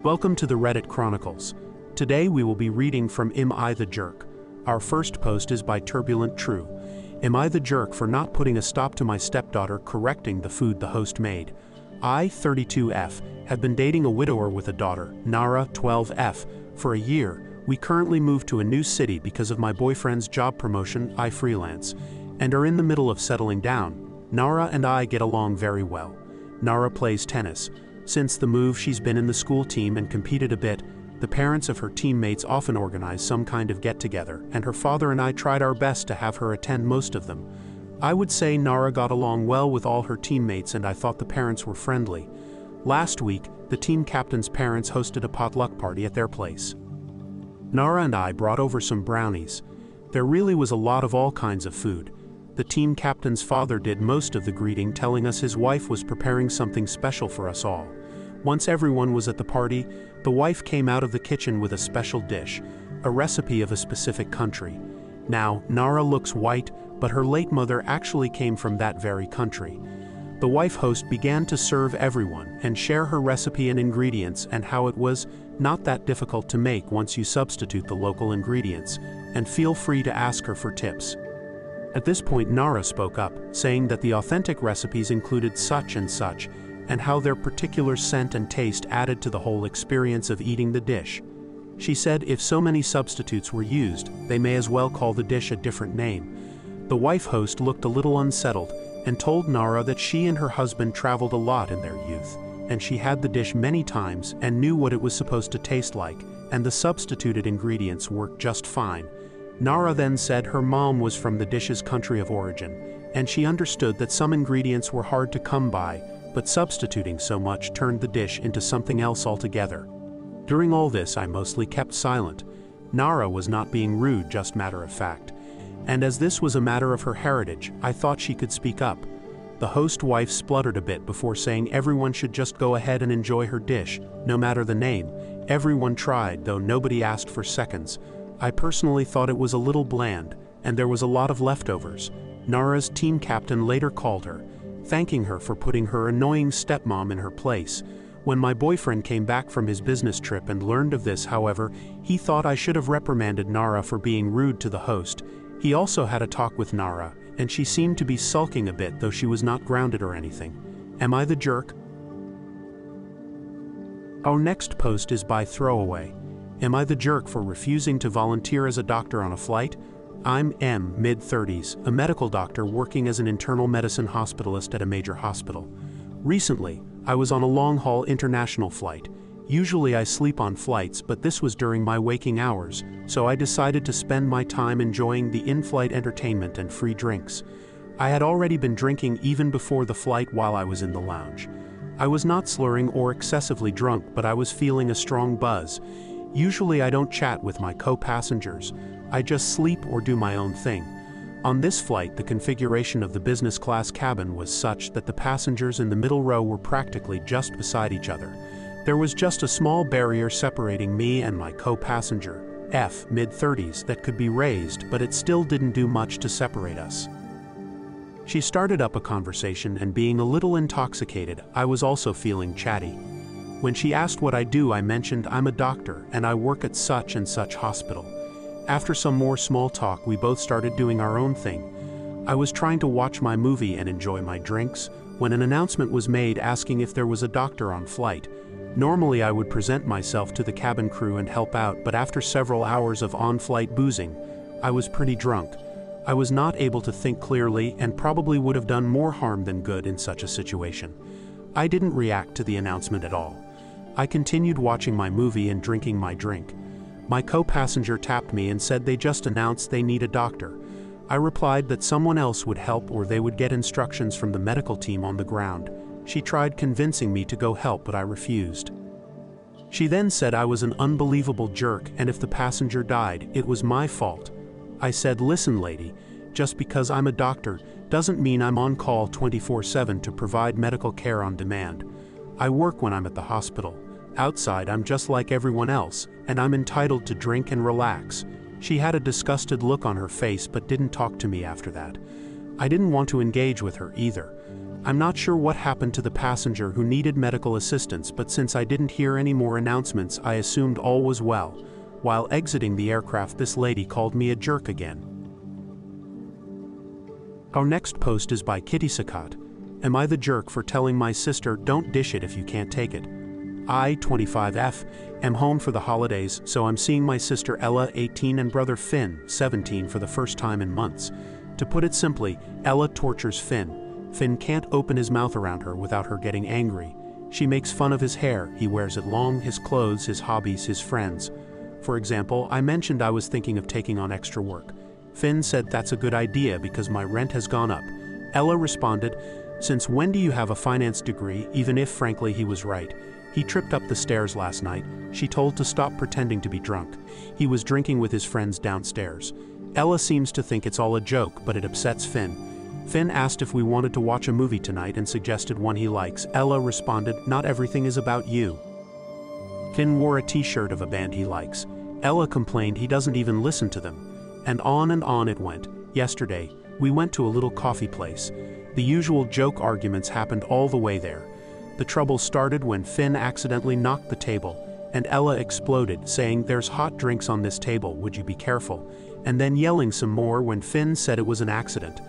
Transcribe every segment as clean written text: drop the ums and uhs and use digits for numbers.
Welcome to the Reddit Chronicles. Today we will be reading from Am I the Jerk? Our first post is by Turbulent True. Am I the jerk for not putting a stop to my stepdaughter correcting the food the host made? I, 32F, have been dating a widower with a daughter, Nara, 12F, for a year. We currently moved to a new city because of my boyfriend's job promotion, I freelance, and are in the middle of settling down. Nara and I get along very well. Nara plays tennis. Since the move, she's been in the school team and competed a bit. The parents of her teammates often organize some kind of get-together, and her father and I tried our best to have her attend most of them. I would say Nara got along well with all her teammates, and I thought the parents were friendly. Last week, the team captain's parents hosted a potluck party at their place. Nara and I brought over some brownies. There really was a lot of all kinds of food. The team captain's father did most of the greeting, telling us his wife was preparing something special for us all. Once everyone was at the party, the wife came out of the kitchen with a special dish, a recipe of a specific country. Now, Nara looks white, but her late mother actually came from that very country. The wife host began to serve everyone and share her recipe and ingredients and how it was not that difficult to make once you substitute the local ingredients, and feel free to ask her for tips. At this point, Nara spoke up, saying that the authentic recipes included such and how their particular scent and taste added to the whole experience of eating the dish. She said if so many substitutes were used, they may as well call the dish a different name. The wife host looked a little unsettled and told Nara that she and her husband traveled a lot in their youth, and she had the dish many times and knew what it was supposed to taste like, and the substituted ingredients worked just fine. Nara then said her mom was from the dish's country of origin, and she understood that some ingredients were hard to come by, but substituting so much turned the dish into something else altogether. During all this, I mostly kept silent. Nara was not being rude, just matter of fact. And as this was a matter of her heritage, I thought she could speak up. The host wife spluttered a bit before saying everyone should just go ahead and enjoy her dish, no matter the name. Everyone tried, though nobody asked for seconds. I personally thought it was a little bland, and there was a lot of leftovers. Nara's team captain later called her, thanking her for putting her annoying stepmom in her place. When my boyfriend came back from his business trip and learned of this, however, he thought I should have reprimanded Nara for being rude to the host. He also had a talk with Nara, and she seemed to be sulking a bit, though she was not grounded or anything. Am I the jerk? Our next post is by Throwaway. Am I the jerk for refusing to volunteer as a doctor on a flight? I'm M, mid-30s, a medical doctor working as an internal medicine hospitalist at a major hospital. Recently, I was on a long-haul international flight. Usually I sleep on flights, but this was during my waking hours, so I decided to spend my time enjoying the in-flight entertainment and free drinks. I had already been drinking even before the flight while I was in the lounge. I was not slurring or excessively drunk, but I was feeling a strong buzz. Usually I don't chat with my co-passengers. I just sleep or do my own thing. On this flight, the configuration of the business class cabin was such that the passengers in the middle row were practically just beside each other. There was just a small barrier separating me and my co-passenger, F, mid-30s, that could be raised, but it still didn't do much to separate us. She started up a conversation, and being a little intoxicated, I was also feeling chatty. When she asked what I do, I mentioned I'm a doctor and I work at such and such hospital. After some more small talk, we both started doing our own thing. I was trying to watch my movie and enjoy my drinks when an announcement was made asking if there was a doctor on flight. Normally I would present myself to the cabin crew and help out, but after several hours of on-flight boozing, I was pretty drunk. I was not able to think clearly and probably would have done more harm than good in such a situation. I didn't react to the announcement at all. I continued watching my movie and drinking my drink. My co-passenger tapped me and said they just announced they need a doctor. I replied that someone else would help or they would get instructions from the medical team on the ground. She tried convincing me to go help, but I refused. She then said I was an unbelievable jerk, and if the passenger died, it was my fault. I said, listen lady, just because I'm a doctor doesn't mean I'm on call 24/7 to provide medical care on demand. I work when I'm at the hospital. Outside, I'm just like everyone else, and I'm entitled to drink and relax. She had a disgusted look on her face but didn't talk to me after that. I didn't want to engage with her either. I'm not sure what happened to the passenger who needed medical assistance, but since I didn't hear any more announcements, I assumed all was well. While exiting the aircraft, this lady called me a jerk again. Our next post is by Kitty Sakat. Am I the jerk for telling my sister, don't dish it if you can't take it? I, 25F, am home for the holidays, so I'm seeing my sister Ella, 18, and brother Finn, 17, for the first time in months. To put it simply, Ella tortures Finn. Finn can't open his mouth around her without her getting angry. She makes fun of his hair, he wears it long, his clothes, his hobbies, his friends. For example, I mentioned I was thinking of taking on extra work. Finn said that's a good idea because my rent has gone up. Ella responded, since when do you have a finance degree, even if frankly he was right. He tripped up the stairs last night. She told to stop pretending to be drunk. He was drinking with his friends downstairs. Ella seems to think it's all a joke, but it upsets Finn. Finn asked if we wanted to watch a movie tonight and suggested one he likes. Ella responded, not everything is about you. Finn wore a t-shirt of a band he likes. Ella complained he doesn't even listen to them. And on it went. Yesterday, we went to a little coffee place. The usual joke arguments happened all the way there. The trouble started when Finn accidentally knocked the table, and Ella exploded, saying, there's hot drinks on this table, would you be careful? And then yelling some more when Finn said it was an accident.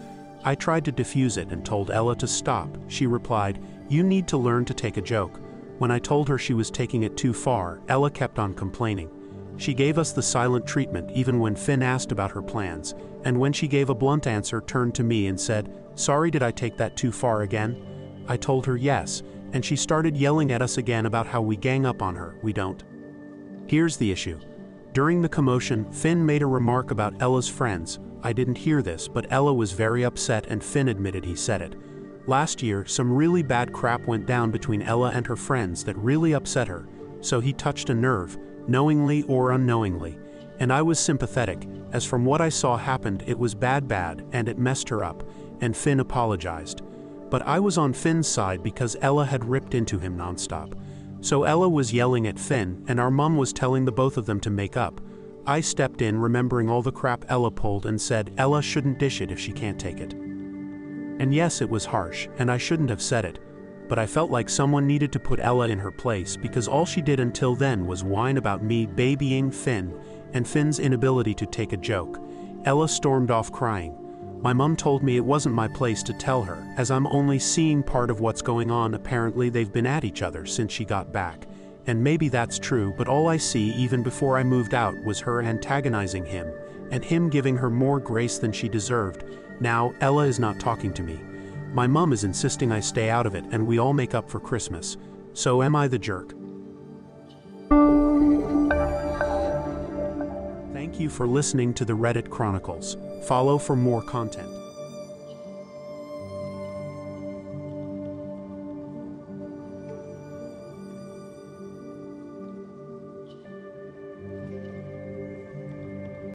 I tried to defuse it and told Ella to stop. She replied, you need to learn to take a joke. When I told her she was taking it too far, Ella kept on complaining. She gave us the silent treatment even when Finn asked about her plans, and when she gave a blunt answer, turned to me and said, sorry, did I take that too far again? I told her yes, and she started yelling at us again about how we gang up on her. We don't. Here's the issue. During the commotion, Finn made a remark about Ella's friends. I didn't hear this, but Ella was very upset and Finn admitted he said it. Last year, some really bad crap went down between Ella and her friends that really upset her, so he touched a nerve, knowingly or unknowingly, and I was sympathetic, as from what I saw happened it was bad and it messed her up, and Finn apologized. But I was on Finn's side because Ella had ripped into him nonstop. So Ella was yelling at Finn, and our mom was telling the both of them to make up. I stepped in, remembering all the crap Ella pulled, and said Ella shouldn't dish it if she can't take it. And yes, it was harsh, and I shouldn't have said it. But I felt like someone needed to put Ella in her place because all she did until then was whine about me babying Finn, and Finn's inability to take a joke. Ella stormed off crying. My mom told me it wasn't my place to tell her, as I'm only seeing part of what's going on. Apparently they've been at each other since she got back. And maybe that's true, but all I see even before I moved out was her antagonizing him, and him giving her more grace than she deserved. Now, Ella is not talking to me. My mom is insisting I stay out of it and we all make up for Christmas. So am I the jerk? Thank you for listening to the Reddit Chronicles. Follow for more content.